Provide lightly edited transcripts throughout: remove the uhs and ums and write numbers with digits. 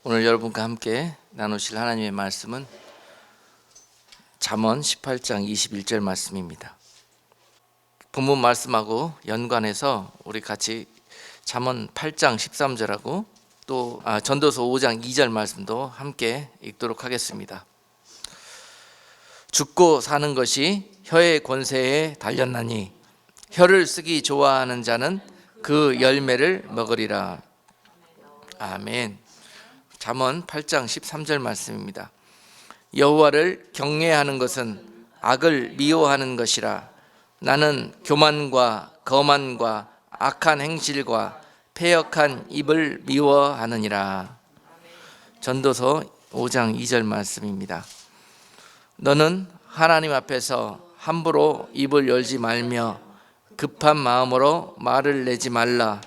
오늘 여러분과 함께 나누실 하나님의 말씀은 잠언 18장 21절 말씀입니다. 본문 말씀하고 연관해서 우리 같이 잠언 8장 13절하고 또 전도서 5장 2절 말씀도 함께 읽도록 하겠습니다. 죽고 사는 것이 혀의 권세에 달렸나니 혀를 쓰기 좋아하는 자는 그 열매를 먹으리라. 아멘. 잠언 8장 13절 말씀입니다. 여호와를 경외하는 것은 악을 미워하는 것이라. 나는 교만과 거만과 악한 행실과 패역한 입을 미워하느니라. 전도서 5장 2절 말씀입니다. 너는 하나님 앞에서 함부로 입을 열지 말며 급한 마음으로 말을 내지 말라.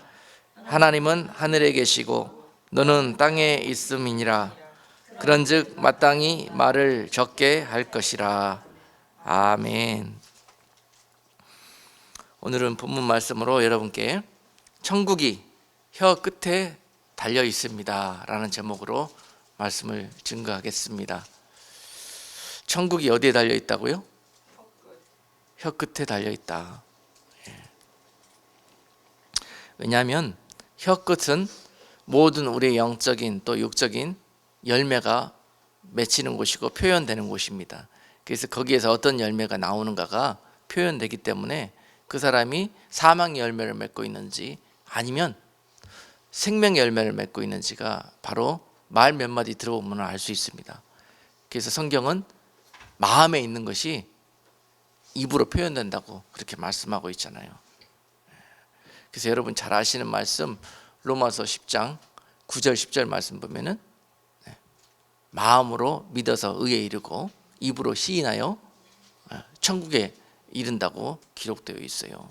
하나님은 하늘에 계시고 너는 땅에 있음이니라. 그런즉 마땅히 말을 적게 할 것이라. 아멘. 오늘은 본문 말씀으로 여러분께 천국이 혀 끝에 달려 있습니다 라는 제목으로 말씀을 증거하겠습니다. 천국이 어디에 달려 있다고요? 혀 끝에 달려 있다. 왜냐하면 혀 끝은 모든 우리의 영적인 또 육적인 열매가 맺히는 곳이고 표현되는 곳입니다. 그래서 거기에서 어떤 열매가 나오는가가 표현되기 때문에 그 사람이 사망의 열매를 맺고 있는지 아니면 생명의 열매를 맺고 있는지가 바로 말 몇 마디 들어보면 알 수 있습니다. 그래서 성경은 마음에 있는 것이 입으로 표현된다고 그렇게 말씀하고 있잖아요. 그래서 여러분 잘 아시는 말씀 로마서 10장 9절 10절 말씀 보면은 마음으로 믿어서 의에 이르고 입으로 시인하여 천국에 이른다고 기록되어 있어요.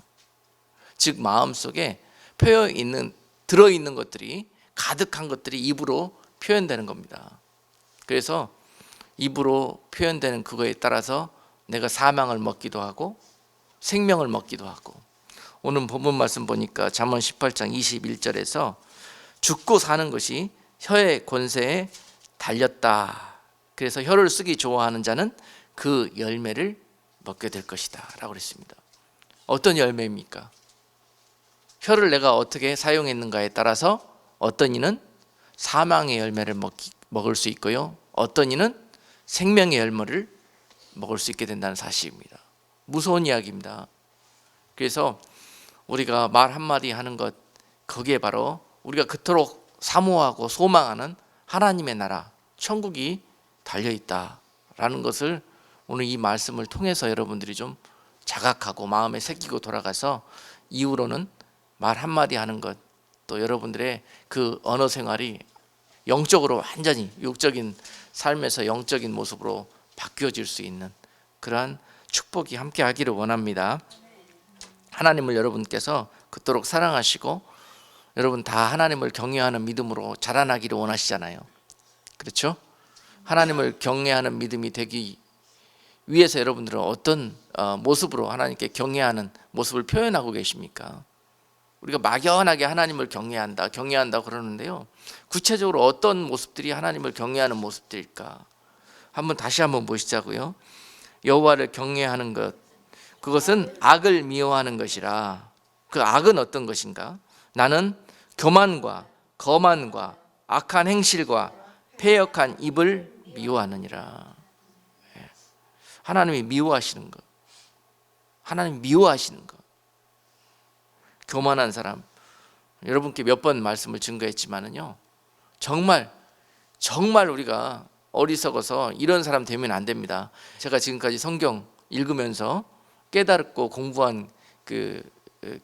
즉 마음속에 들어있는 것들이 가득한 것들이 입으로 표현되는 겁니다. 그래서 입으로 표현되는 그거에 따라서 내가 사망을 먹기도 하고 생명을 먹기도 하고, 오늘 본문 말씀 보니까 잠언 18장 21절에서 죽고 사는 것이 혀의 권세에 달렸다. 그래서 혀를 쓰기 좋아하는 자는 그 열매를 먹게 될 것이다 라고 그랬습니다. 어떤 열매입니까? 혀를 내가 어떻게 사용했는가에 따라서 어떤 이는 사망의 열매를 먹을 수 있고요, 어떤 이는 생명의 열매를 먹을 수 있게 된다는 사실입니다. 무서운 이야기입니다. 그래서 우리가 말 한마디 하는 것, 거기에 바로 우리가 그토록 사모하고 소망하는 하나님의 나라, 천국이 달려있다라는 것을 오늘 이 말씀을 통해서 여러분들이 좀 자각하고 마음에 새기고 돌아가서 이후로는 말 한마디 하는 것, 또 여러분들의 그 언어 생활이 영적으로 완전히 육적인 삶에서 영적인 모습으로 바뀌어질 수 있는 그러한 축복이 함께 하기를 원합니다. 하나님을 여러분께서 그토록 사랑하시고 여러분 다 하나님을 경외하는 믿음으로 자라나기를 원하시잖아요. 그렇죠? 하나님을 경외하는 믿음이 되기 위해서 여러분들은 어떤 모습으로 하나님께 경외하는 모습을 표현하고 계십니까? 우리가 막연하게 하나님을 경외한다 그러는데요, 구체적으로 어떤 모습들이 하나님을 경외하는 모습들일까? 다시 한번 보시자고요. 여호와를 경외하는 것, 그것은 악을 미워하는 것이라. 그 악은 어떤 것인가? 나는 교만과 거만과 악한 행실과 패역한 입을 미워하느니라. 하나님이 미워하시는 것, 하나님 미워하시는 것. 교만한 사람, 여러분께 몇 번 말씀을 증거했지만은요, 정말 우리가 어리석어서 이런 사람 되면 안 됩니다. 제가 지금까지 성경 읽으면서 깨달고 공부한 그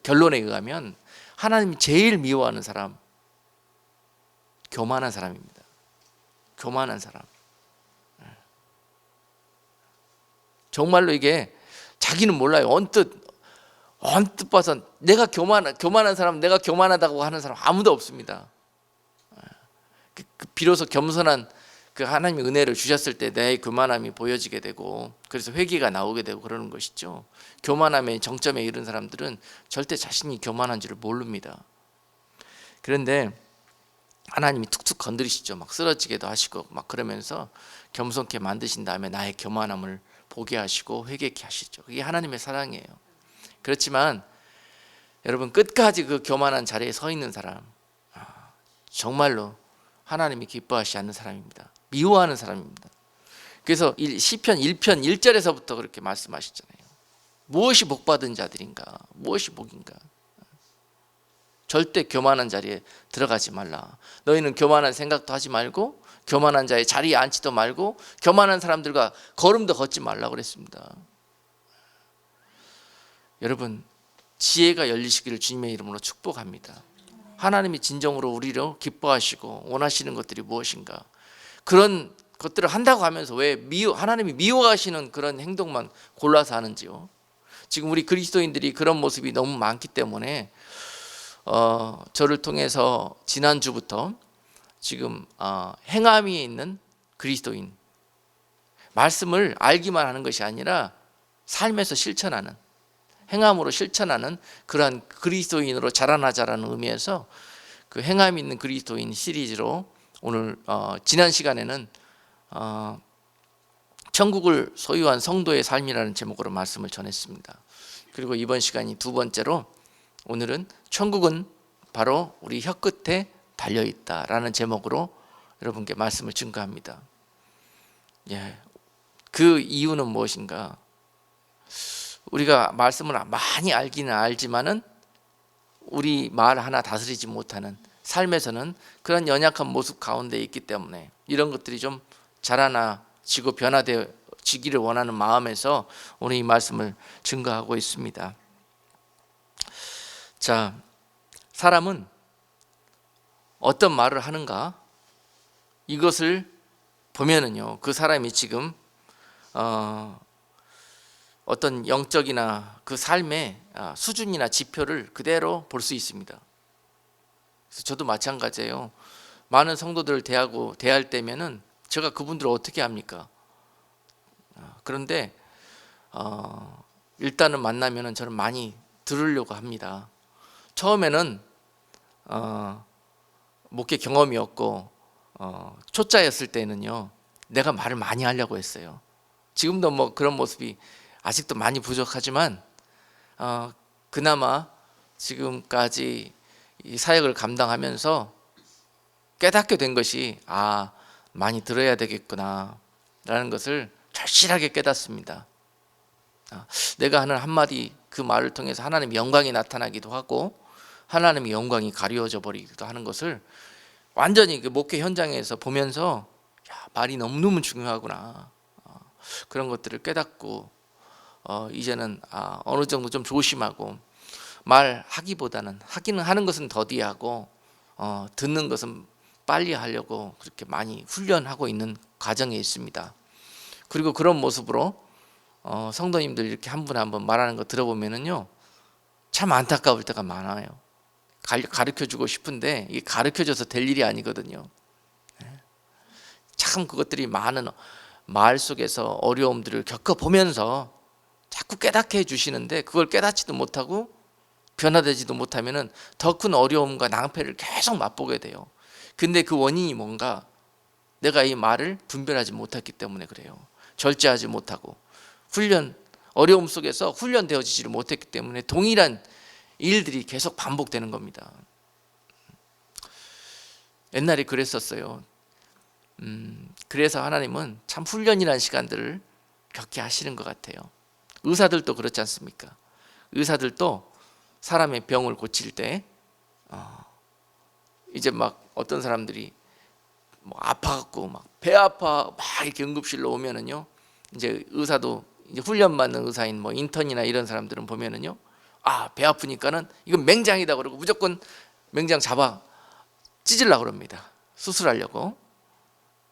결론에 의하면 하나님이 제일 미워하는 사람, 교만한 사람입니다. 교만한 사람. 정말로 이게 자기는 몰라요. 언뜻 봐서 내가 교만한 사람, 내가 교만하다고 하는 사람 아무도 없습니다. 비로소 겸손한 그 하나님의 은혜를 주셨을 때 내 교만함이 보여지게 되고, 그래서 회개가 나오게 되고 그러는 것이죠. 교만함의 정점에 이른 사람들은 절대 자신이 교만한지를 모릅니다. 그런데 하나님이 툭툭 건드리시죠. 막 쓰러지게도 하시고 막 그러면서 겸손케 만드신 다음에 나의 교만함을 보게 하시고 회개케 하시죠. 그게 하나님의 사랑이에요. 그렇지만 여러분, 끝까지 그 교만한 자리에 서 있는 사람, 정말로 하나님이 기뻐하시지 않는 사람입니다. 미워하는 사람입니다. 그래서 시편 1편 1절에서부터 그렇게 말씀하셨잖아요. 무엇이 복받은 자들인가, 무엇이 복인가. 절대 교만한 자리에 들어가지 말라. 너희는 교만한 생각도 하지 말고 교만한 자의 자리에 앉지도 말고 교만한 사람들과 걸음도 걷지 말라 그랬습니다. 여러분, 지혜가 열리시기를 주님의 이름으로 축복합니다. 하나님이 진정으로 우리를 기뻐하시고 원하시는 것들이 무엇인가, 그런 것들을 한다고 하면서 왜 하나님이 미워하시는 그런 행동만 골라서 하는지요. 지금 우리 그리스도인들이 그런 모습이 너무 많기 때문에 저를 통해서 지난주부터 지금 행함이 있는 그리스도인, 말씀을 알기만 하는 것이 아니라 삶에서 실천하는, 행함으로 실천하는 그러한 그리스도인으로 자라나자라는 의미에서 그 행함이 있는 그리스도인 시리즈로 오늘 지난 시간에는 천국을 소유한 성도의 삶이라는 제목으로 말씀을 전했습니다. 그리고 이번 시간이 두 번째로 오늘은 천국은 바로 우리 혀끝에 달려있다라는 제목으로 여러분께 말씀을 증거합니다. 그 이유는 무엇인가? 우리가 말씀을 많이 알기는 알지만은 우리 말 하나 다스리지 못하는 삶에서는 그런 연약한 모습 가운데 있기 때문에 이런 것들이 좀 자라나지고 변화되어지기를 원하는 마음에서 오늘 이 말씀을 증거하고 있습니다. 자, 사람은 어떤 말을 하는가, 이것을 보면은요, 그 사람이 지금 어떤 영적이나 그 삶의 수준이나 지표를 그대로 볼 수 있습니다. 그래서 저도 마찬가지예요. 많은 성도들을 대할 때면은 제가 그분들을 어떻게 합니까? 그런데 일단은 만나면은 저는 많이 들으려고 합니다. 처음에는 목회 경험이 없고 초짜였을 때는요, 내가 말을 많이 하려고 했어요. 지금도 뭐 그런 모습이 아직도 많이 부족하지만 그나마 지금까지 이 사역을 감당하면서 깨닫게 된 것이 많이 들어야 되겠구나 라는 것을 절실하게 깨닫습니다. 내가 하는 한마디 그 말을 통해서 하나님의 영광이 나타나기도 하고 하나님의 영광이 가려져 버리기도 하는 것을 완전히 그 목회 현장에서 보면서 말이 너무너무 중요하구나, 그런 것들을 깨닫고 이제는 어느 정도 좀 조심하고 말하기보다는 하기는 하는 것은 더디하고 듣는 것은 빨리 하려고 그렇게 많이 훈련하고 있는 과정에 있습니다. 그리고 그런 모습으로 성도님들 이렇게 한 분 한 분 말하는 거 들어보면은요, 참 안타까울 때가 많아요. 가르쳐주고 싶은데 이게 가르쳐줘서 될 일이 아니거든요. 참 그것들이 많은 말 속에서 어려움들을 겪어보면서 자꾸 깨닫게 해주시는데 그걸 깨닫지도 못하고 변화되지도 못하면은 더 큰 어려움과 낭패를 계속 맛보게 돼요. 근데 그 원인이 뭔가, 내가 이 말을 분별하지 못했기 때문에 그래요. 절제하지 못하고 어려움 속에서 훈련되어지지를 못했기 때문에 동일한 일들이 계속 반복되는 겁니다. 옛날에 그랬었어요. 그래서 하나님은 참 훈련이라는 시간들을 겪게 하시는 것 같아요. 의사들도 그렇지 않습니까? 의사들도 사람의 병을 고칠 때 이제 막 어떤 사람들이 뭐 아파갖고 막 배 아파 막 이렇게 응급실로 오면은요, 이제 의사도 이제 훈련받는 의사인 뭐 인턴이나 이런 사람들은 보면은요, 배 아프니까는 이건 맹장이다 그러고 무조건 맹장 잡아 찢으려고 그럽니다. 수술하려고.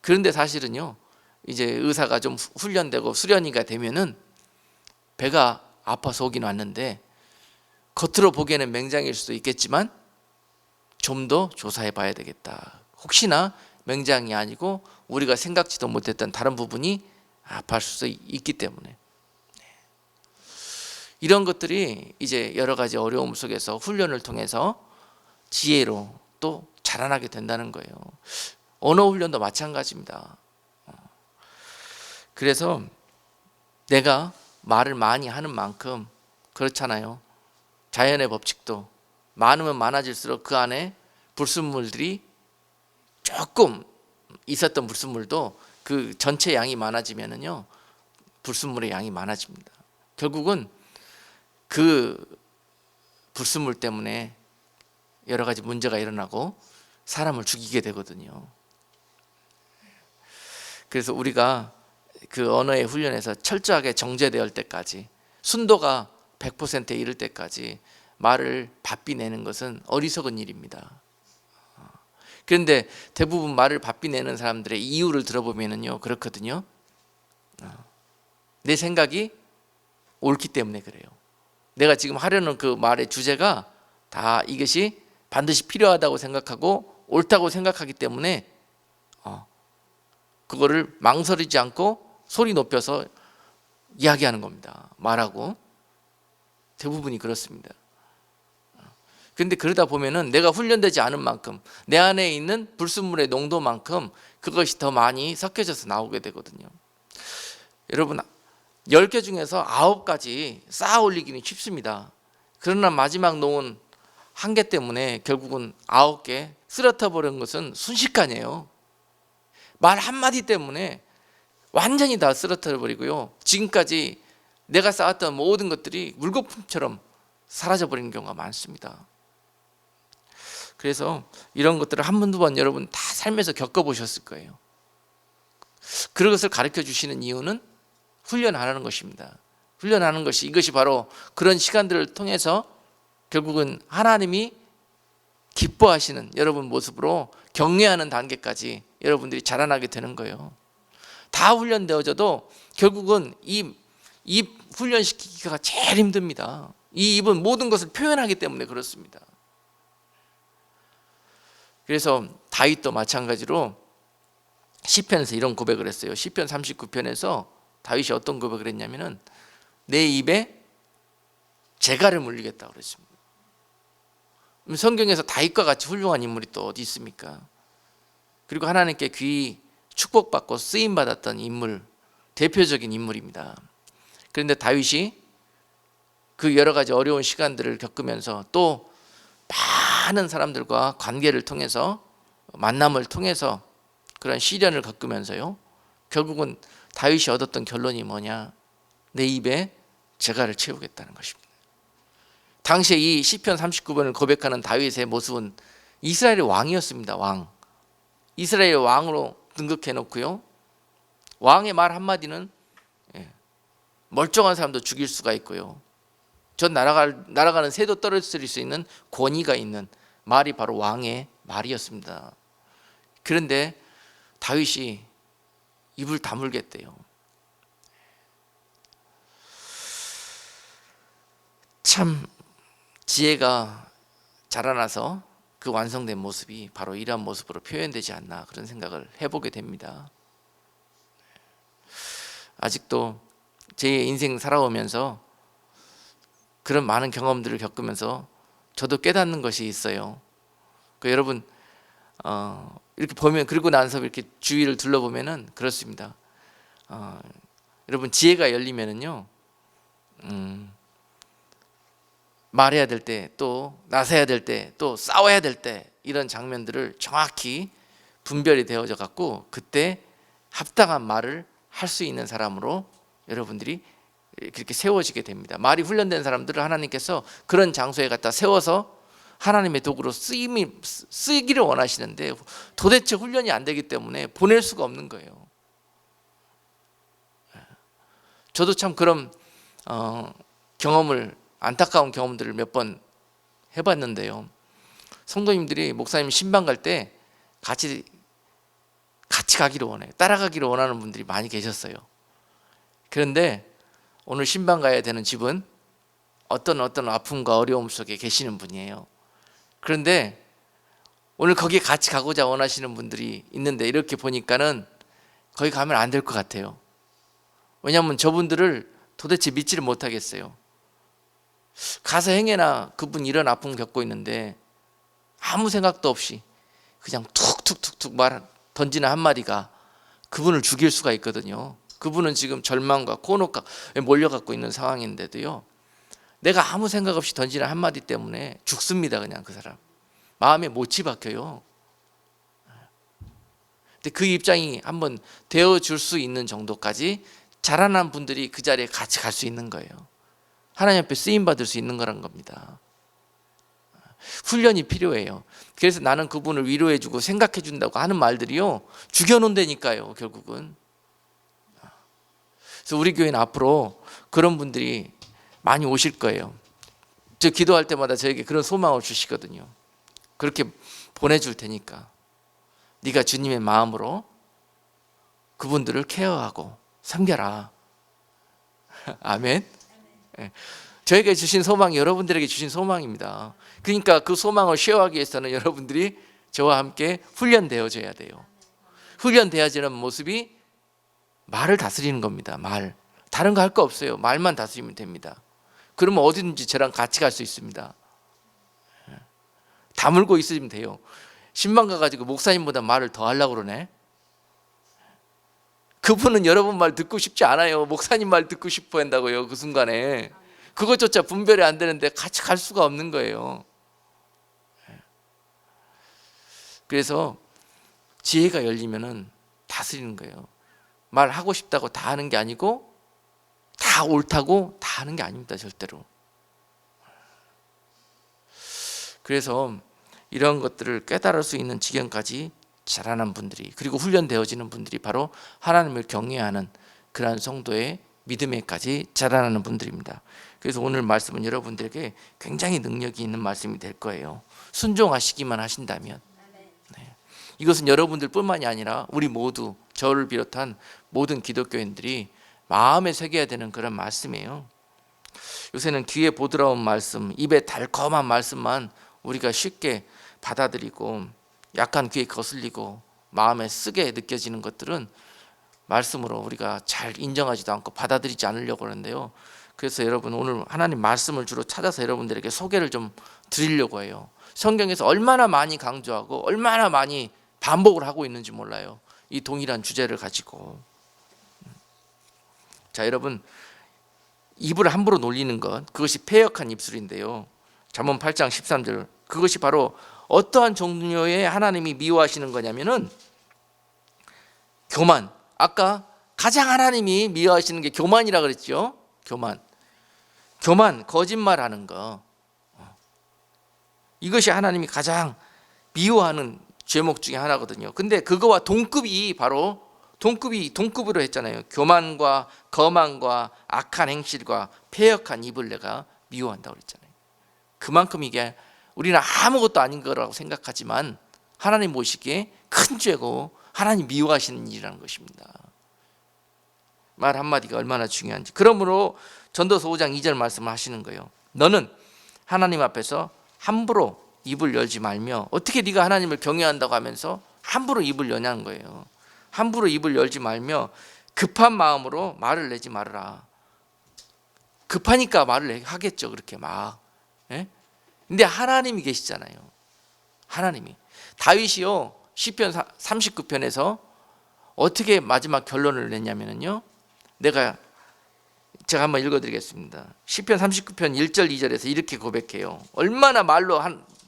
그런데 사실은요, 이제 의사가 좀 훈련되고 수련이가 되면은 배가 아파서 오긴 왔는데 겉으로 보기에는 맹장일 수도 있겠지만 좀 더 조사해 봐야 되겠다. 혹시나 맹장이 아니고 우리가 생각지도 못했던 다른 부분이 아파할 수 있기 때문에, 이런 것들이 이제 여러 가지 어려움 속에서 훈련을 통해서 지혜로 또 자라나게 된다는 거예요. 언어 훈련도 마찬가지입니다. 그래서 내가 말을 많이 하는 만큼 그렇잖아요. 자연의 법칙도 많으면 많아질수록 그 안에 불순물들이 조금 있었던 불순물도 그 전체 양이 많아지면은요, 불순물의 양이 많아집니다. 결국은 그 불순물 때문에 여러 가지 문제가 일어나고 사람을 죽이게 되거든요. 그래서 우리가 그 언어의 훈련에서 철저하게 정제될 때까지, 순도가 100%에 이를 때까지 말을 바삐 내는 것은 어리석은 일입니다. 그런데 대부분 말을 바삐 내는 사람들의 이유를 들어보면요, 그렇거든요. 내 생각이 옳기 때문에 그래요. 내가 지금 하려는 그 말의 주제가 다 이것이 반드시 필요하다고 생각하고 옳다고 생각하기 때문에 그거를 망설이지 않고 소리 높여서 이야기하는 겁니다. 말하고. 대부분이 그렇습니다. 그런데 그러다 보면은 내가 훈련되지 않은 만큼, 내 안에 있는 불순물의 농도만큼 그것이 더 많이 섞여져서 나오게 되거든요. 여러분, 10개 중에서 9가지 쌓아 올리기는 쉽습니다. 그러나 마지막 놓은 1개 때문에 결국은 9개 쓰러져 버린 것은 순식간이에요. 말 한마디 때문에 완전히 다 쓰러져 버리고요, 지금까지 내가 쌓았던 모든 것들이 물거품처럼 사라져 버리는 경우가 많습니다. 그래서 이런 것들을 한 번, 두 번 여러분 다 삶에서 겪어보셨을 거예요. 그런 것을 가르쳐 주시는 이유는 훈련하라는 것입니다. 훈련하는 것이, 이것이 바로 그런 시간들을 통해서 결국은 하나님이 기뻐하시는 여러분 모습으로 격려하는 단계까지 여러분들이 자라나게 되는 거예요. 다 훈련되어져도 결국은 이 입 훈련시키기가 제일 힘듭니다. 이 입은 모든 것을 표현하기 때문에 그렇습니다. 그래서 다윗도 마찬가지로 시편에서 이런 고백을 했어요. 시편 39편에서 다윗이 어떤 고백을 했냐면은 내 입에 재갈을 물리겠다 그랬습니다. 성경에서 다윗과 같이 훌륭한 인물이 또 어디 있습니까? 그리고 하나님께 귀히 축복받고 쓰임받았던 인물, 대표적인 인물입니다. 그런데 다윗이 그 여러 가지 어려운 시간들을 겪으면서 또 많은 사람들과 관계를 통해서, 만남을 통해서 그런 시련을 겪으면서요, 결국은 다윗이 얻었던 결론이 뭐냐? 내 입에 재갈을 채우겠다는 것입니다. 당시에 이 시편 39편을 고백하는 다윗의 모습은 이스라엘의 왕이었습니다. 왕. 이스라엘의 왕으로 등극해 놓고요, 왕의 말 한마디는 멀쩡한 사람도 죽일 수가 있고요, 전 날아가는 새도 떨어뜨릴 수 있는 권위가 있는 말이 바로 왕의 말이었습니다. 그런데 다윗이 입을 다물겠대요. 참 지혜가 자라나서 그 완성된 모습이 바로 이러한 모습으로 표현되지 않나, 그런 생각을 해보게 됩니다. 아직도 제 인생 살아오면서 그런 많은 경험들을 겪으면서 저도 깨닫는 것이 있어요. 여러분 이렇게 보면, 그리고 나서 이렇게 주위를 둘러보면은 그렇습니다. 여러분 지혜가 열리면은요, 말해야 될 때, 또 나서야 될 때, 또 싸워야 될 때, 이런 장면들을 정확히 분별이 되어져 갖고 그때 합당한 말을 할 수 있는 사람으로 여러분들이 그렇게 세워지게 됩니다. 말이 훈련된 사람들을 하나님께서 그런 장소에 갖다 세워서 하나님의 도구로 쓰기를 원하시는데 도대체 훈련이 안 되기 때문에 보낼 수가 없는 거예요. 저도 참 그런 안타까운 경험들을 몇 번 해봤는데요, 성도님들이 목사님 신방 갈 때 같이 가기를 원해요. 따라가기를 원하는 분들이 많이 계셨어요. 그런데 오늘 신방 가야 되는 집은 어떤 아픔과 어려움 속에 계시는 분이에요. 그런데 오늘 거기에 같이 가고자 원하시는 분들이 있는데 이렇게 보니까는 거기 가면 안 될 것 같아요. 왜냐하면 저분들을 도대체 믿지를 못하겠어요. 가서 행여나 그분 이런 아픔을 겪고 있는데 아무 생각도 없이 그냥 툭툭툭툭 말 던지는 한마디가 그분을 죽일 수가 있거든요. 그분은 지금 절망과 곤혹에 몰려갖고 있는 상황인데도요, 내가 아무 생각 없이 던지는 한마디 때문에 죽습니다. 그냥 그 사람 마음에 못이 박혀요. 근데 그 입장이 한번 되어줄 수 있는 정도까지 자라난 분들이 그 자리에 같이 갈 수 있는 거예요. 하나님 앞에 쓰임받을 수 있는 거란 겁니다. 훈련이 필요해요. 그래서 나는 그분을 위로해주고 생각해준다고 하는 말들이요, 죽여놓는다니까요, 결국은. 그래서 우리 교회는 앞으로 그런 분들이 많이 오실 거예요. 저 기도할 때마다 저에게 그런 소망을 주시거든요. 그렇게 보내줄 테니까 네가 주님의 마음으로 그분들을 케어하고 섬겨라. 아멘. 저에게 주신 소망이 여러분들에게 주신 소망입니다. 그러니까 그 소망을 쉐어하기 위해서는 여러분들이 저와 함께 훈련되어져야 돼요. 훈련되어지는 모습이 말을 다스리는 겁니다. 말. 다른 거 할 거 없어요. 말만 다스리면 됩니다. 그러면 어디든지 저랑 같이 갈 수 있습니다. 다물고 있으면 돼요. 신방 가가지고 목사님보다 말을 더 하려고 그러네. 그분은 여러분 말 듣고 싶지 않아요. 목사님 말 듣고 싶어 한다고요. 그 순간에 그것조차 분별이 안 되는데 같이 갈 수가 없는 거예요. 그래서 지혜가 열리면은 다스리는 거예요. 말하고 싶다고 다 하는 게 아니고 다 옳다고 다 하는 게 아닙니다. 절대로. 그래서 이런 것들을 깨달을 수 있는 지경까지 자라난 분들이, 그리고 훈련되어지는 분들이 바로 하나님을 경외하는 그러한 성도의 믿음에까지 자라나는 분들입니다. 그래서 오늘 말씀은 여러분들에게 굉장히 능력이 있는 말씀이 될 거예요. 순종하시기만 하신다면. 네. 이것은 여러분들 뿐만이 아니라 우리 모두, 저를 비롯한 모든 기독교인들이 마음에 새겨야 되는 그런 말씀이에요. 요새는 귀에 보드라운 말씀, 입에 달콤한 말씀만 우리가 쉽게 받아들이고 약간 귀에 거슬리고 마음에 쓰게 느껴지는 것들은 말씀으로 우리가 잘 인정하지도 않고 받아들이지 않으려고 하는데요. 그래서 여러분, 오늘 하나님 말씀을 주로 찾아서 여러분들에게 소개를 좀 드리려고 해요. 성경에서 얼마나 많이 강조하고 얼마나 많이 반복을 하고 있는지 몰라요. 이 동일한 주제를 가지고. 자, 여러분, 입을 함부로 놀리는 것, 그것이 패역한 입술인데요. 잠언 8장 13절, 그것이 바로 어떠한 종류의 하나님이 미워하시는 거냐면은 교만. 아까 가장 하나님이 미워하시는 게 교만이라 그랬죠. 교만, 거짓말하는 거. 이것이 하나님이 가장 미워하는 죄목 중에 하나거든요. 근데 그거와 동급이 바로 동급으로 했잖아요. 교만과 거만과 악한 행실과 패역한 입을 내가 미워한다고 그랬잖아요. 그만큼 이게 우리는 아무것도 아닌 거라고 생각하지만 하나님 보시기에 큰 죄고 하나님 미워하시는 일이라는 것입니다. 말 한마디가 얼마나 중요한지. 그러므로 전도서 5장 2절 말씀을 하시는 거예요. 너는 하나님 앞에서 함부로 입을 열지 말며. 어떻게 네가 하나님을 경외한다고 하면서 함부로 입을 여냐는 거예요. 함부로 입을 열지 말며 급한 마음으로 말을 내지 말아라. 급하니까 말을 하겠죠. 그렇게 막. 예? 근데 하나님이 계시잖아요. 하나님이. 다윗이요, 시편 39편에서 어떻게 마지막 결론을 냈냐면요, 제가 한번 읽어드리겠습니다. 시편 39편 1절 2절에서 이렇게 고백해요. 얼마나 말로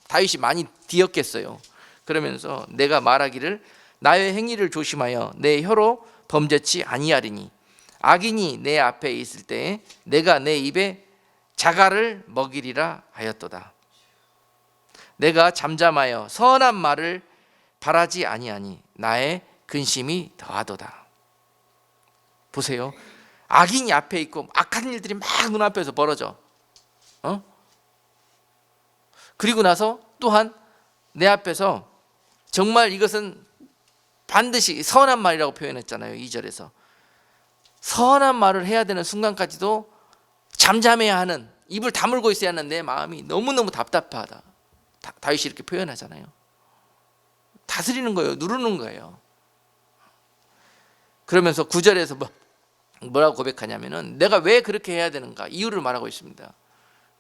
다윗이 많이 뒤었겠어요. 그러면서 내가 말하기를 나의 행위를 조심하여 내 혀로 범죄치 아니하리니 악인이 내 앞에 있을 때에 내가 내 입에 자갈을 먹이리라 하였도다. 내가 잠잠하여 선한 말을 바라지 아니하니 나의 근심이 더하도다. 보세요. 악인이 앞에 있고 악한 일들이 막 눈앞에서 벌어져. 그리고 나서 또한 내 앞에서 정말 이것은 반드시 선한 말이라고 표현했잖아요. 2절에서 선한 말을 해야 되는 순간까지도 잠잠해야 하는, 입을 다물고 있어야 하는 내 마음이 너무너무 답답하다. 다윗이 이렇게 표현하잖아요. 다스리는 거예요. 누르는 거예요. 그러면서 9절에서 뭐라고 고백하냐면은 내가 왜 그렇게 해야 되는가 이유를 말하고 있습니다.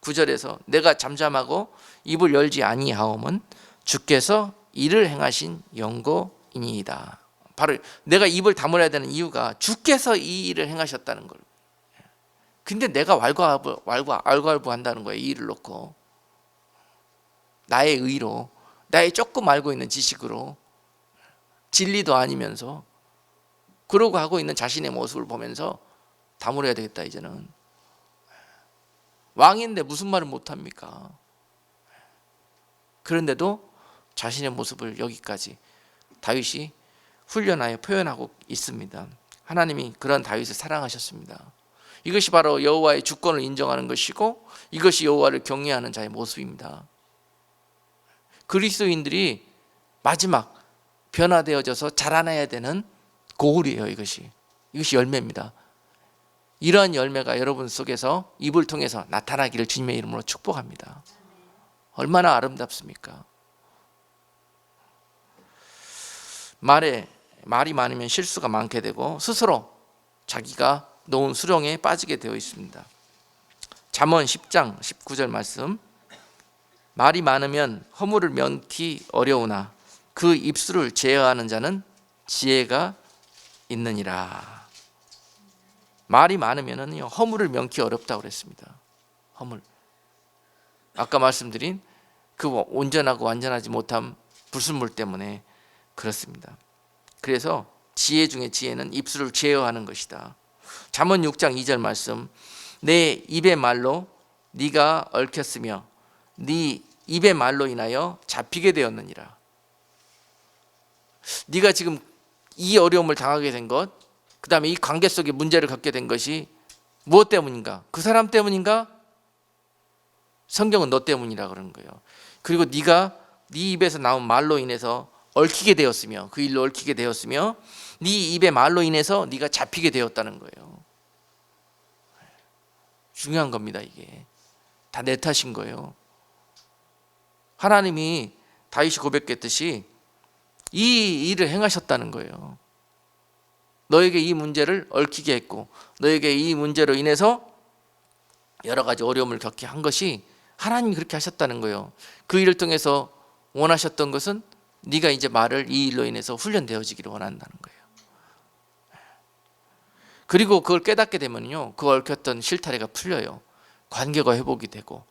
9절에서 내가 잠잠하고 입을 열지 아니하오면 주께서 이를 행하신 영고이니이다. 바로 내가 입을 다물어야 되는 이유가 주께서 이 일을 행하셨다는 걸. 근데 내가 왈가왈부 한다는 거예요. 이 일을 놓고 나의 의로, 나의 조금 알고 있는 지식으로, 진리도 아니면서 그러고 하고 있는 자신의 모습을 보면서 다물어야 되겠다. 이제는 왕인데 무슨 말을 못합니까? 그런데도 자신의 모습을 여기까지 다윗이 훈련하여 표현하고 있습니다. 하나님이 그런 다윗을 사랑하셨습니다. 이것이 바로 여호와의 주권을 인정하는 것이고 이것이 여호와를 경외하는 자의 모습입니다. 그리스도인들이 마지막 변화되어져서 자라나야 되는 고울이에요. 이것이 열매입니다. 이러한 열매가 여러분 속에서 입을 통해서 나타나기를 주님의 이름으로 축복합니다. 얼마나 아름답습니까? 말이 많으면 실수가 많게 되고 스스로 자기가 놓은 수렁에 빠지게 되어 있습니다. 잠언 10장 19절 말씀, 말이 많으면 허물을 면키 어려우나 그 입술을 제어하는 자는 지혜가 있느니라. 말이 많으면은요 허물을 면키 어렵다고 그랬습니다. 허물. 아까 말씀드린 그 온전하고 완전하지 못한 불순물 때문에 그렇습니다. 그래서 지혜 중에 지혜는 입술을 제어하는 것이다. 잠언 6장 2절 말씀, 내 입의 말로 네가 얽혔으며 네 입의 말로 인하여 잡히게 되었느니라. 네가 지금 이 어려움을 당하게 된 것, 그 다음에 이 관계 속에 문제를 갖게 된 것이 무엇 때문인가? 그 사람 때문인가? 성경은 너 때문이라 그러는 거예요. 그리고 네가 네 입에서 나온 말로 인해서 얽히게 되었으며, 그 일로 얽히게 되었으며 네 입의 말로 인해서 네가 잡히게 되었다는 거예요. 중요한 겁니다. 이게 다 내 탓인 거예요. 하나님이 다윗이 고백했듯이 이 일을 행하셨다는 거예요. 너에게 이 문제를 얽히게 했고 너에게 이 문제로 인해서 여러 가지 어려움을 겪게 한 것이 하나님이 그렇게 하셨다는 거예요. 그 일을 통해서 원하셨던 것은 네가 이제 말을 이 일로 인해서 훈련되어지기를 원한다는 거예요. 그리고 그걸 깨닫게 되면요, 그 얽혔던 실타래가 풀려요. 관계가 회복이 되고,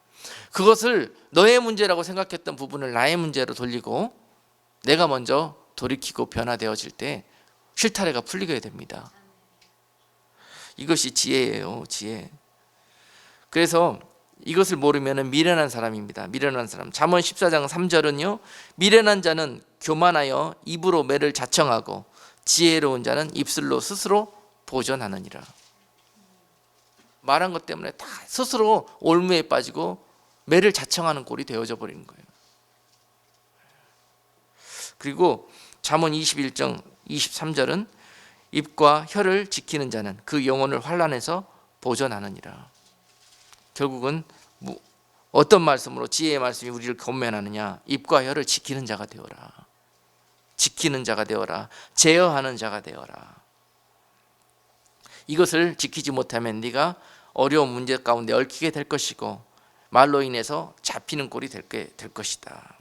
그것을 너의 문제라고 생각했던 부분을 나의 문제로 돌리고 내가 먼저 돌이키고 변화되어질 때 실타래가 풀리게 됩니다. 이것이 지혜예요. 지혜. 그래서 이것을 모르면 미련한 사람입니다. 미련한 사람. 잠언 14장 3절은요, 미련한 자는 교만하여 입으로 매를 자청하고 지혜로운 자는 입술로 스스로 보전하느니라. 말한 것 때문에 다 스스로 올무에 빠지고 매를 자청하는 꼴이 되어져 버리는 거예요. 그리고 잠언 21장 23절은 입과 혀를 지키는 자는 그 영혼을 환난에서 보전하느니라. 결국은 어떤 말씀으로 지혜의 말씀이 우리를 권면하느냐? 입과 혀를 지키는 자가 되어라. 지키는 자가 되어라. 제어하는 자가 되어라. 이것을 지키지 못하면 네가 어려운 문제 가운데 얽히게 될 것이고 말로 인해서 잡히는 꼴이 될 것이다.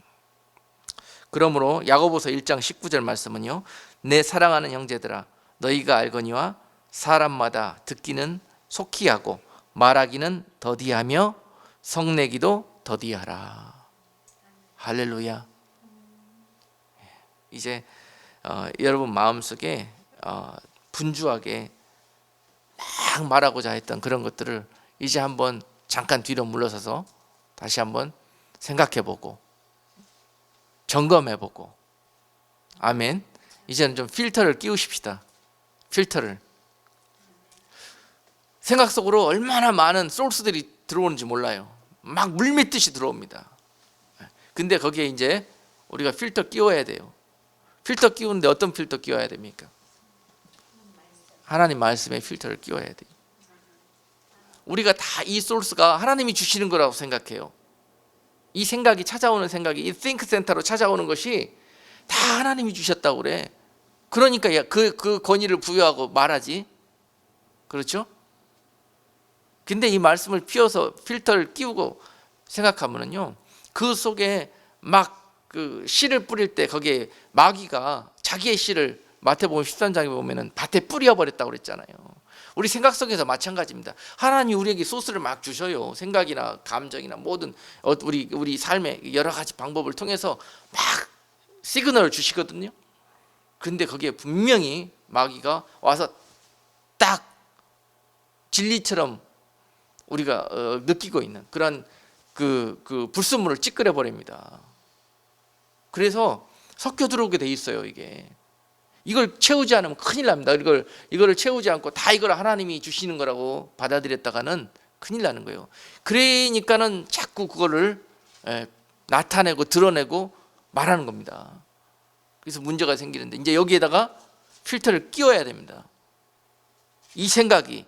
그러므로 야고보서 1장 19절 말씀은요, 내 사랑하는 형제들아 너희가 알거니와 사람마다 듣기는 속히 하고 말하기는 더디하며 성내기도 더디하라. 할렐루야. 이제 여러분 마음속에 분주하게 막 말하고자 했던 그런 것들을 이제 한번 잠깐 뒤로 물러서서 다시 한번 생각해보고 점검해보고, 아멘. 이제는 좀 필터를 끼우십시다. 필터를. 생각 속으로 얼마나 많은 소스들이 들어오는지 몰라요. 막 물밀듯이 들어옵니다. 근데 거기에 이제 우리가 필터 끼워야 돼요. 필터 끼우는데 어떤 필터 끼워야 됩니까? 하나님 말씀의 필터를 끼워야 돼요. 우리가 다 이 소스가 하나님이 주시는 거라고 생각해요. 이 생각이 찾아오는 생각이 이 think 센터로 찾아오는 것이 다 하나님이 주셨다고 그래. 그러니까 그 권위를 부여하고 말하지. 그렇죠? 근데 이 말씀을 피워서 필터를 끼우고 생각하면은요, 그 속에 막 그 씨를 뿌릴 때 거기에 마귀가 자기의 씨를 마태복음 13장에 보면은 밭에 뿌려버렸다고 그랬잖아요. 우리 생각 속에서 마찬가지입니다. 하나님 우리에게 소스를 막 주셔요. 생각이나 감정이나 모든 우리 삶의 여러 가지 방법을 통해서 막 시그널을 주시거든요. 근데 거기에 분명히 마귀가 와서 딱 진리처럼 우리가 느끼고 있는 그런 그 불순물을 찌끄려 버립니다. 그래서 섞여 들어오게 돼 있어요. 이걸 채우지 않으면 큰일 납니다. 이거를 채우지 않고 다 이걸 하나님이 주시는 거라고 받아들였다가는 큰일 나는 거예요. 그러니까는 자꾸 그거를 나타내고 드러내고 말하는 겁니다. 그래서 문제가 생기는데 이제 여기에다가 필터를 끼워야 됩니다. 이 생각이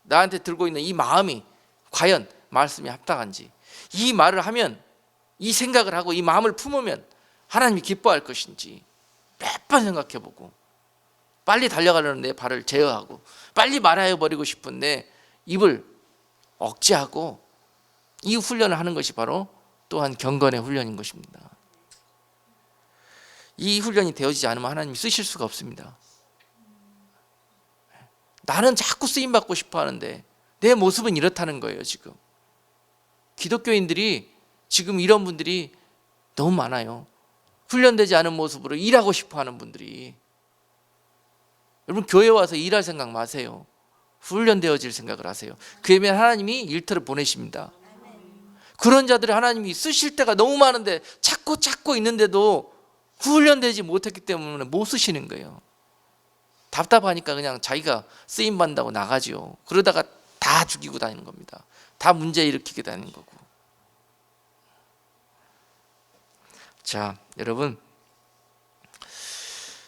나한테 들고 있는 이 마음이 과연 말씀에 합당한지, 이 말을 하면, 이 생각을 하고 이 마음을 품으면 하나님이 기뻐할 것인지 몇 번 생각해보고, 빨리 달려가려는 내 발을 제어하고 빨리 말해버리고 싶은데 입을 억제하고, 이 훈련을 하는 것이 바로 또한 경건의 훈련인 것입니다. 이 훈련이 되어지지 않으면 하나님이 쓰실 수가 없습니다. 나는 자꾸 쓰임받고 싶어 하는데 내 모습은 이렇다는 거예요. 지금 기독교인들이 지금 이런 분들이 너무 많아요. 훈련되지 않은 모습으로 일하고 싶어 하는 분들이. 여러분, 교회 와서 일할 생각 마세요. 훈련되어질 생각을 하세요. 그러면 하나님이 일터를 보내십니다. 그런 자들을 하나님이 쓰실 때가 너무 많은데 찾고 있는데도 훈련되지 못했기 때문에 못 쓰시는 거예요. 답답하니까 그냥 자기가 쓰임받는다고 나가지요. 그러다가 다 죽이고 다니는 겁니다. 다 문제 일으키게 다니는 거고. 자, 여러분,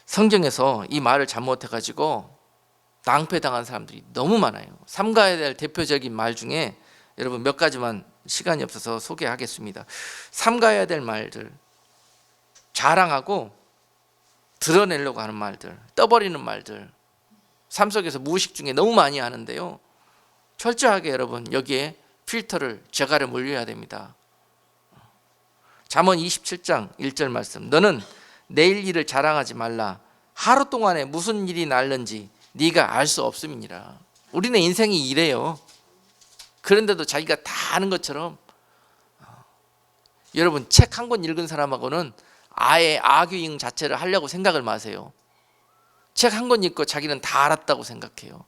성경에서 이 말을 잘못해가지고 낭패당한 사람들이 너무 많아요. 삼가해야 될 대표적인 말 중에 여러분 몇 가지만 시간이 없어서 소개하겠습니다. 삼가해야 될 말들, 자랑하고 드러내려고 하는 말들, 떠버리는 말들, 삶 속에서 무의식 중에 너무 많이 하는데요. 철저하게 여러분 여기에 필터를 제가를 물려야 됩니다. 잠언 27장 1절 말씀, 너는 내일 일을 자랑하지 말라. 하루 동안에 무슨 일이 날는지 네가 알 수 없음이니라. 우리는 인생이 이래요. 그런데도 자기가 다 아는 것처럼. 여러분, 책 한 권 읽은 사람하고는 아예 악유잉 자체를 하려고 생각을 마세요. 책 한 권 읽고 자기는 다 알았다고 생각해요.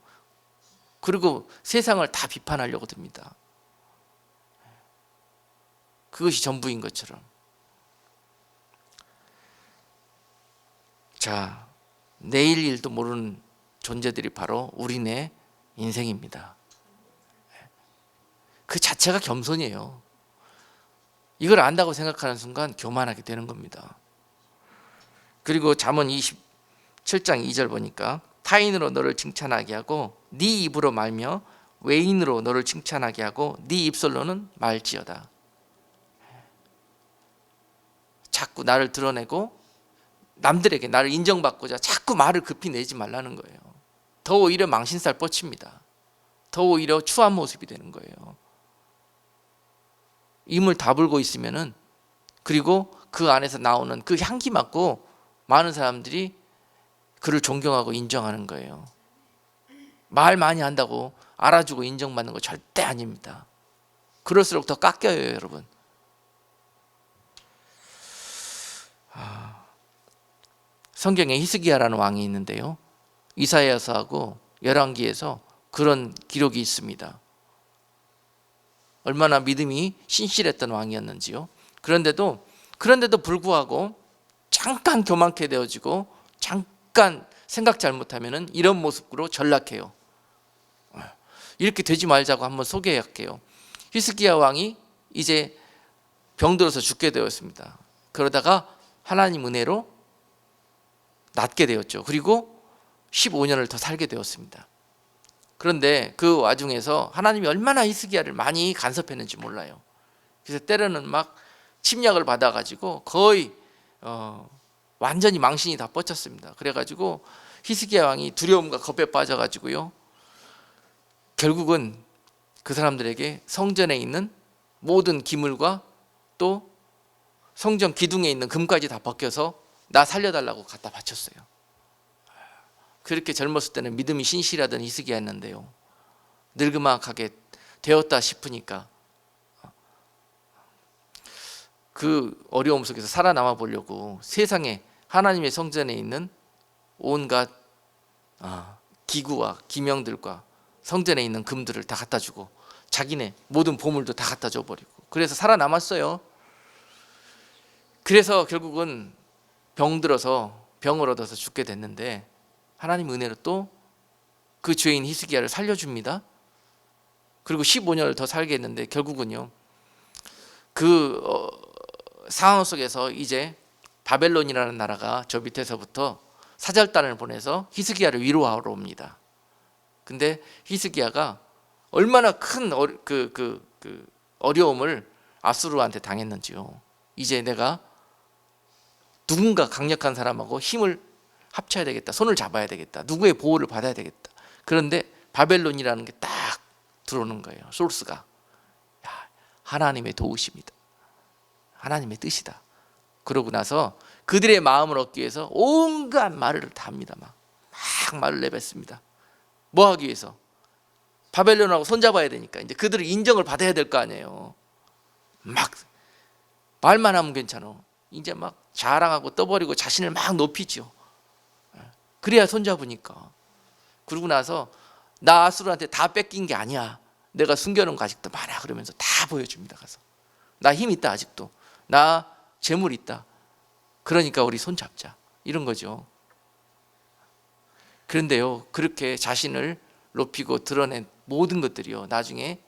그리고 세상을 다 비판하려고 듭니다. 그것이 전부인 것처럼. 자, 내일 일도 모르는 존재들이 바로 우리네 인생입니다. 그 자체가 겸손이에요. 이걸 안다고 생각하는 순간 교만하게 되는 겁니다. 그리고 잠언 27장 2절 보니까 타인으로 너를 칭찬하게 하고 네 입으로 말며 외인으로 너를 칭찬하게 하고 네 입술로는 말지어다. 자꾸 나를 드러내고 남들에게 나를 인정받고자 자꾸 말을 급히 내지 말라는 거예요. 더 오히려 망신살 뻗칩니다. 더 오히려 추한 모습이 되는 거예요. 입을 다물고 있으면은, 그리고 그 안에서 나오는 그 향기 맡고 많은 사람들이 그를 존경하고 인정하는 거예요. 말 많이 한다고 알아주고 인정받는 거 절대 아닙니다. 그럴수록 더 깎여요, 여러분. 성경에 히스기야라는 왕이 있는데요, 이사야서하고 열왕기에서 그런 기록이 있습니다. 얼마나 믿음이 신실했던 왕이었는지요. 그런데도 불구하고 잠깐 교만케 되어지고 잠깐 생각 잘못하면은 이런 모습으로 전락해요. 이렇게 되지 말자고 한번 소개할게요. 히스기야 왕이 이제 병들어서 죽게 되었습니다. 그러다가 하나님 은혜로 낫게 되었죠. 그리고 15년을 더 살게 되었습니다. 그런데 그 와중에서 하나님이 얼마나 히스기야를 많이 간섭했는지 몰라요. 그래서 때로는 막 침략을 받아가지고 거의 완전히 망신이 다 뻗쳤습니다. 그래가지고 히스기야 왕이 두려움과 겁에 빠져가지고요, 결국은 그 사람들에게 성전에 있는 모든 기물과 또 성전 기둥에 있는 금까지 다 벗겨서 나 살려달라고 갖다 바쳤어요. 그렇게 젊었을 때는 믿음이 신실하던 히스기야였는데요, 늙음막하게 되었다 싶으니까 그 어려움 속에서 살아남아 보려고 세상에 하나님의 성전에 있는 온갖 기구와 기명들과 성전에 있는 금들을 다 갖다 주고 자기네 모든 보물도 다 갖다 줘버리고, 그래서 살아남았어요. 그래서 결국은 병을 얻어서 죽게 됐는데 하나님 은혜로 또 그 죄인 히스기야를 살려줍니다. 그리고 15년을 더 살게 했는데 결국은요, 그 상황 속에서 이제 바벨론이라는 나라가 저 밑에서부터 사절단을 보내서 히스기야를 위로하러 옵니다. 근데 히스기야가 얼마나 큰 어려움을 아수르한테 당했는지요. 이제 내가 누군가 강력한 사람하고 힘을 합쳐야 되겠다, 손을 잡아야 되겠다, 누구의 보호를 받아야 되겠다. 그런데 바벨론이라는 게 딱 들어오는 거예요. 소스가 하나님의 도우십니다, 하나님의 뜻이다. 그러고 나서 그들의 마음을 얻기 위해서 온갖 말을 다 합니다. 막 말을 내뱉습니다. 뭐 하기 위해서? 바벨론하고 손잡아야 되니까 이제 그들을 인정을 받아야 될 거 아니에요. 막 말만 하면 괜찮아. 이제 막 자랑하고 떠버리고 자신을 막 높이죠. 그래야 손잡으니까. 그러고 나서 나 아수르한테 다 뺏긴 게 아니야, 내가 숨겨놓은 거 아직도 많아, 그러면서 다 보여줍니다. 가서 나 힘 있다, 아직도 나 재물 있다, 그러니까 우리 손잡자, 이런 거죠. 그런데요, 그렇게 자신을 높이고 드러낸 모든 것들이요, 나중에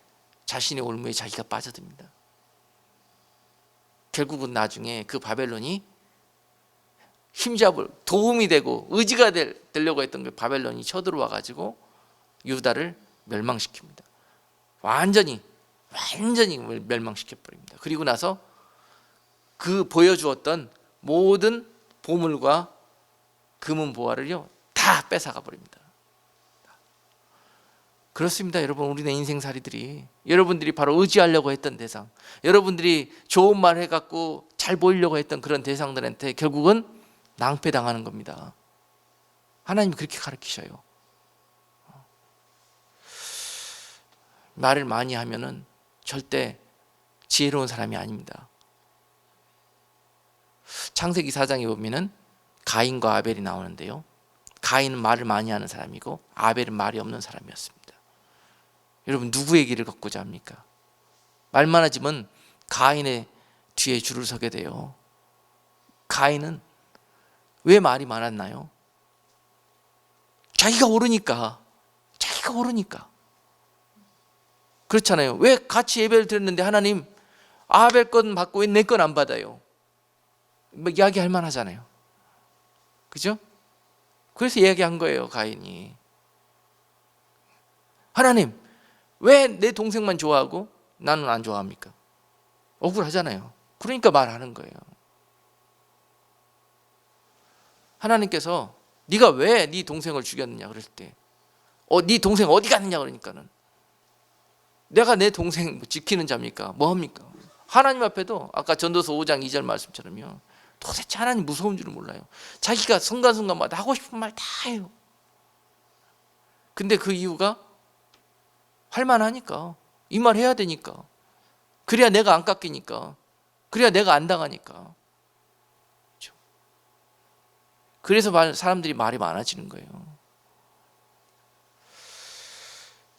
자신의 올무에 자기가 빠져듭니다. 결국은 나중에 그 바벨론이 힘잡을 도움이 되고 의지가 되려고 했던 그 바벨론이 쳐들어와 가지고 유다를 멸망시킵니다. 완전히 멸망시켜 버립니다. 그리고 나서 그 보여주었던 모든 보물과 금은 보화를요 다 뺏어가 버립니다. 그렇습니다, 여러분. 우리네 인생살이들이, 여러분들이 바로 의지하려고 했던 대상, 여러분들이 좋은 말 해갖고 잘 보이려고 했던 그런 대상들한테 결국은 낭패당하는 겁니다. 하나님이 그렇게 가르치셔요. 말을 많이 하면은 절대 지혜로운 사람이 아닙니다. 창세기 4장에 보면은 가인과 아벨이 나오는데요, 가인은 말을 많이 하는 사람이고 아벨은 말이 없는 사람이었습니다. 여러분, 누구의 길을 걷고자 합니까? 말 많아지면 가인의 뒤에 줄을 서게 돼요. 가인은 왜 말이 많았나요? 자기가 옳으니까. 그렇잖아요. 왜 같이 예배를 드렸는데 하나님 아벨 건 받고 왜 내 건 안 받아요? 뭐 이야기할 만하잖아요. 그죠? 그래서 이야기한 거예요, 가인이. 하나님, 왜 내 동생만 좋아하고 나는 안 좋아합니까? 억울하잖아요. 그러니까 말하는 거예요. 하나님께서 네가 왜 네 동생을 죽였느냐 그럴 때, 네 동생 어디 갔느냐 그러니까는, 내가 내 동생 지키는 자입니까? 뭐 합니까? 하나님 앞에도 아까 전도서 5장 2절 말씀처럼요, 도대체 하나님 무서운 줄을 몰라요. 자기가 순간순간마다 하고 싶은 말 다 해요. 근데 그 이유가 할만하니까, 이 말 해야 되니까, 그래야 내가 안 깎이니까, 그래야 내가 안 당하니까. 그렇죠? 그래서 사람들이 말이 많아지는 거예요.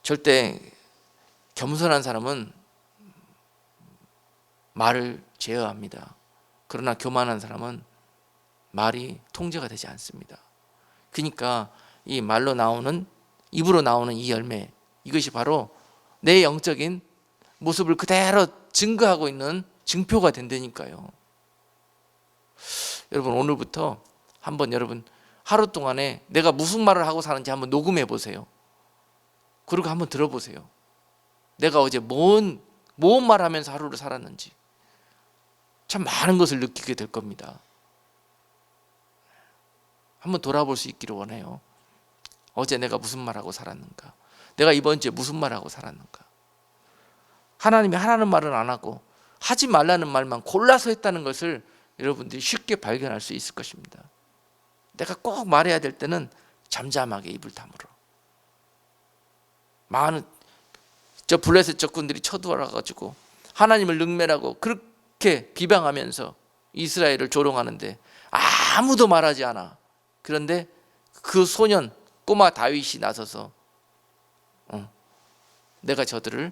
절대 겸손한 사람은 말을 제어합니다. 그러나 교만한 사람은 말이 통제가 되지 않습니다. 그러니까 이 말로 나오는, 입으로 나오는 이 열매, 이것이 바로 내 영적인 모습을 그대로 증거하고 있는 증표가 된다니까요. 여러분, 오늘부터 한번 여러분 하루 동안에 내가 무슨 말을 하고 사는지 한번 녹음해 보세요. 그리고 한번 들어보세요. 내가 어제 뭔 말하면서 하루를 살았는지 참 많은 것을 느끼게 될 겁니다. 한번 돌아볼 수 있기를 원해요. 어제 내가 무슨 말하고 살았는가, 내가 이번 주에 무슨 말하고 살았는가. 하나님이 하라는 말은 안 하고 하지 말라는 말만 골라서 했다는 것을 여러분들이 쉽게 발견할 수 있을 것입니다. 내가 꼭 말해야 될 때는 잠잠하게 입을 다물어. 많은 저 블레셋 적군들이 쳐들어와 가지고 하나님을 능멸하고 그렇게 비방하면서 이스라엘을 조롱하는데 아무도 말하지 않아. 그런데 그 소년 꼬마 다윗이 나서서 내가 저들을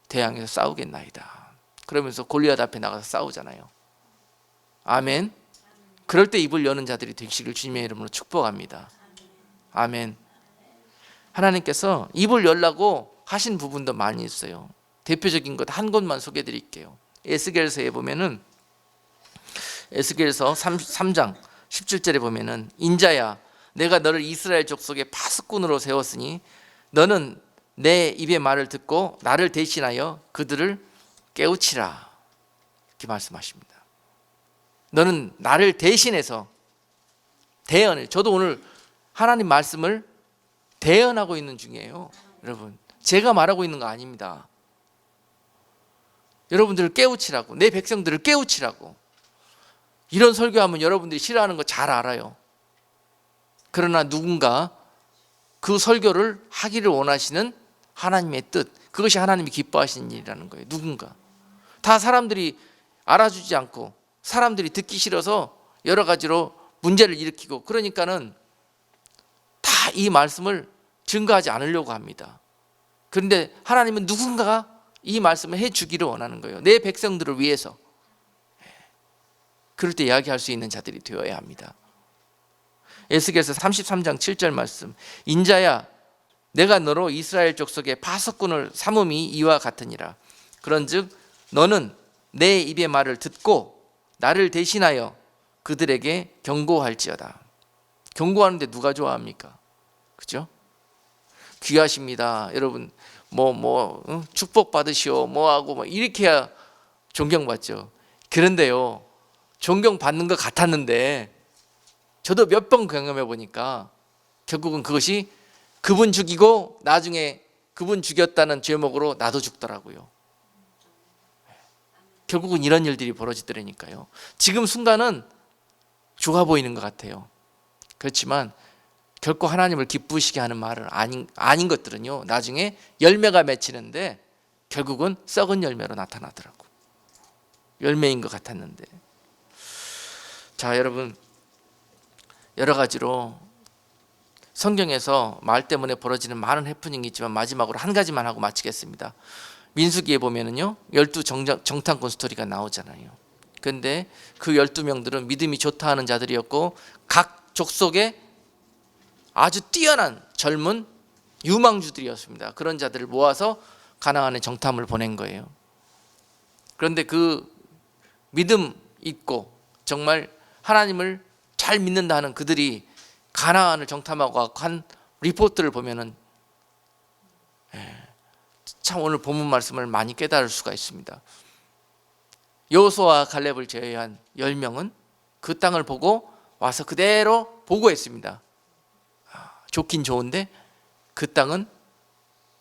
대항해서 싸우겠나이다. 그러면서 골리앗 앞에 나가서 싸우잖아요. 아멘. 그럴 때 입을 여는 자들이 되시길 주님의 이름으로 축복합니다. 아멘. 하나님께서 입을 열라고 하신 부분도 많이 있어요. 대표적인 것 한 곳만 소개해 드릴게요. 에스겔서에 보면은 에스겔서 3장 17절에 보면은 인자야 내가 너를 이스라엘 족속의 파수꾼으로 세웠으니 너는 내 입의 말을 듣고 나를 대신하여 그들을 깨우치라. 이렇게 말씀하십니다. 너는 나를 대신해서 대언을, 저도 오늘 하나님 말씀을 대언하고 있는 중이에요. 여러분, 제가 말하고 있는 거 아닙니다. 여러분들을 깨우치라고, 내 백성들을 깨우치라고. 이런 설교하면 여러분들이 싫어하는 거 잘 알아요. 그러나 누군가 그 설교를 하기를 원하시는 하나님의 뜻, 그것이 하나님이 기뻐하시는 일이라는 거예요. 누군가. 다 사람들이 알아주지 않고 사람들이 듣기 싫어서 여러 가지로 문제를 일으키고 그러니까는 다 이 말씀을 증거하지 않으려고 합니다. 그런데 하나님은 누군가가 이 말씀을 해주기를 원하는 거예요. 내 백성들을 위해서. 그럴 때 이야기할 수 있는 자들이 되어야 합니다. 에스겔서 33장 7절 말씀. 인자야 내가 너로 이스라엘 족속의 파수꾼을 삼음이 이와 같으니라. 그런즉 너는 내 입의 말을 듣고 나를 대신하여 그들에게 경고할지어다. 경고하는데 누가 좋아합니까? 그죠? 귀하십니다. 여러분 축복 받으시오 뭐하고 이렇게 해야 존경받죠. 그런데요 존경받는 것 같았는데 저도 몇 번 경험해 보니까 결국은 그것이 그분 죽이고 나중에 그분 죽였다는 제목으로 나도 죽더라고요. 결국은 이런 일들이 벌어지더라니까요. 지금 순간은 좋아 보이는 것 같아요. 그렇지만 결코 하나님을 기쁘시게 하는 말은 아닌 것들은요 나중에 열매가 맺히는데 결국은 썩은 열매로 나타나더라고. 열매인 것 같았는데. 자 여러분, 여러 가지로 성경에서 말 때문에 벌어지는 많은 해프닝이 있지만 마지막으로 한 가지만 하고 마치겠습니다. 민수기에 보면은요 12 정탐꾼 스토리가 나오잖아요. 그런데 그 12명들은 믿음이 좋다 하는 자들이었고 각 족속에 아주 뛰어난 젊은 유망주들이었습니다. 그런 자들을 모아서 가나안에 정탐을 보낸 거예요. 그런데 그 믿음 있고 정말 하나님을 잘 믿는다 하는 그들이 가나안을 정탐하고 한 리포트를 보면은 참 오늘 본문 말씀을 많이 깨달을 수가 있습니다. 여호수아와 갈렙을 제외한 10명은 그 땅을 보고 와서 그대로 보고했습니다. 좋긴 좋은데 그 땅은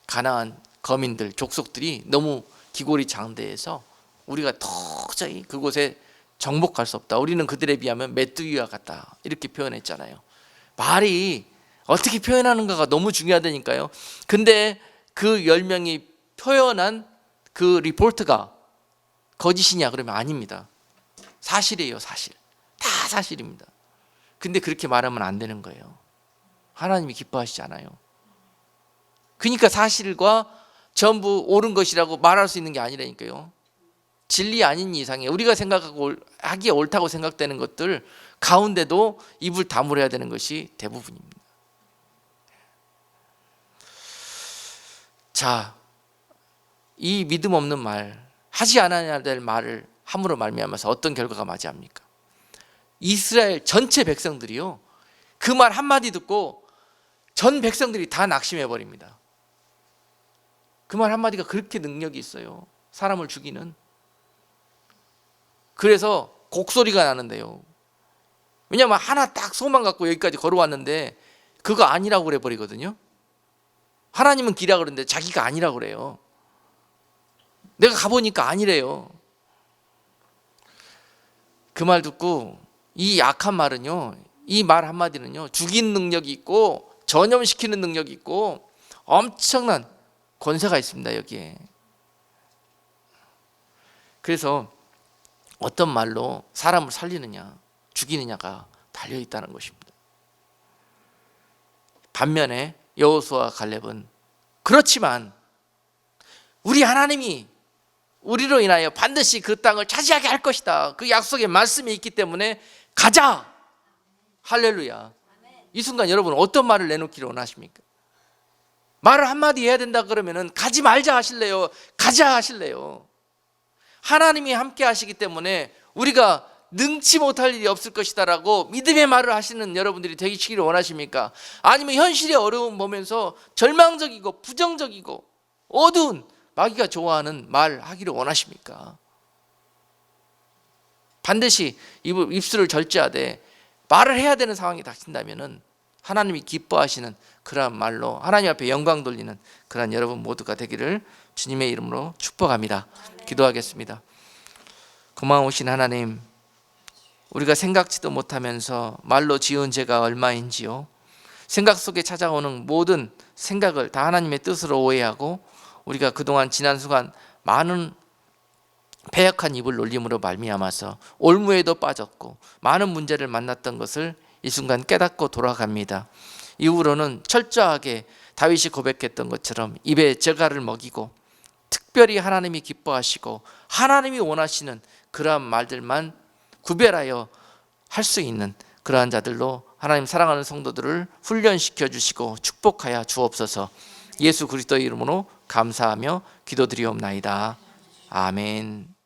가나안 거민들, 족속들이 너무 기골이 장대해서 우리가 도저히 그곳에 정복할 수 없다. 우리는 그들에 비하면 메뚜기와 같다. 이렇게 표현했잖아요. 말이 어떻게 표현하는가가 너무 중요하다니까요. 근데 그 10명이 표현한 그 리포트가 거짓이냐 그러면 아닙니다. 사실이에요. 사실. 다 사실입니다. 근데 그렇게 말하면 안 되는 거예요. 하나님이 기뻐하시지 않아요. 그러니까 사실과 전부 옳은 것이라고 말할 수 있는 게 아니라니까요. 진리 아닌 이상에 우리가 생각하고 하기에 옳다고 생각되는 것들 가운데도 입을 다물어야 되는 것이 대부분입니다. 자, 이 믿음 없는 말, 하지 않아야 될 말을 함으로 말미암아서 어떤 결과가 맞이합니까? 이스라엘 전체 백성들이요 그 말 한마디 듣고 전 백성들이 다 낙심해 버립니다. 그 말 한마디가 그렇게 능력이 있어요. 사람을 죽이는. 그래서 곡소리가 나는데요. 왜냐하면 하나 딱 소망 갖고 여기까지 걸어왔는데 그거 아니라고 그래 버리거든요. 하나님은 기라 그러는데 자기가 아니라고 그래요. 내가 가보니까 아니래요. 그 말 듣고 이 약한 말은요, 이 말 한마디는요, 죽이는 능력이 있고 전염시키는 능력이 있고 엄청난 권세가 있습니다, 여기에. 그래서 어떤 말로 사람을 살리느냐 죽이느냐가 달려있다는 것입니다. 반면에 여호수아와 갈렙은 그렇지만 우리 하나님이 우리로 인하여 반드시 그 땅을 차지하게 할 것이다, 그 약속의 말씀이 있기 때문에 가자. 할렐루야. 이 순간 여러분 어떤 말을 내놓기를 원하십니까? 말을 한마디 해야 된다 그러면은 가지 말자 하실래요? 가자 하실래요? 하나님이 함께 하시기 때문에 우리가 능치 못할 일이 없을 것이다라고 믿음의 말을 하시는 여러분들이 되시기를 원하십니까? 아니면 현실의 어려움 보면서 절망적이고 부정적이고 어두운 마귀가 좋아하는 말 하기를 원하십니까? 반드시 입술을 절제하되 말을 해야 되는 상황이 닥친다면은 하나님이 기뻐하시는 그러한 말로 하나님 앞에 영광 돌리는 그러한 여러분 모두가 되기를 주님의 이름으로 축복합니다. 기도하겠습니다. 고마우신 하나님, 우리가 생각지도 못하면서 말로 지은 죄가 얼마인지요, 생각 속에 찾아오는 모든 생각을 다 하나님의 뜻으로 오해하고 우리가 그동안 지난 수간 많은 패역한 입을 놀림으로 말미암아서 올무에도 빠졌고 많은 문제를 만났던 것을 이 순간 깨닫고 돌아갑니다. 이후로는 철저하게 다윗이 고백했던 것처럼 입에 저가를 먹이고 특별히 하나님이 기뻐하시고 하나님이 원하시는 그러한 말들만 구별하여 할 수 있는 그러한 자들로 하나님 사랑하는 성도들을 훈련시켜 주시고 축복하여 주옵소서. 예수 그리스도의 이름으로 감사하며 기도드리옵나이다. 아멘.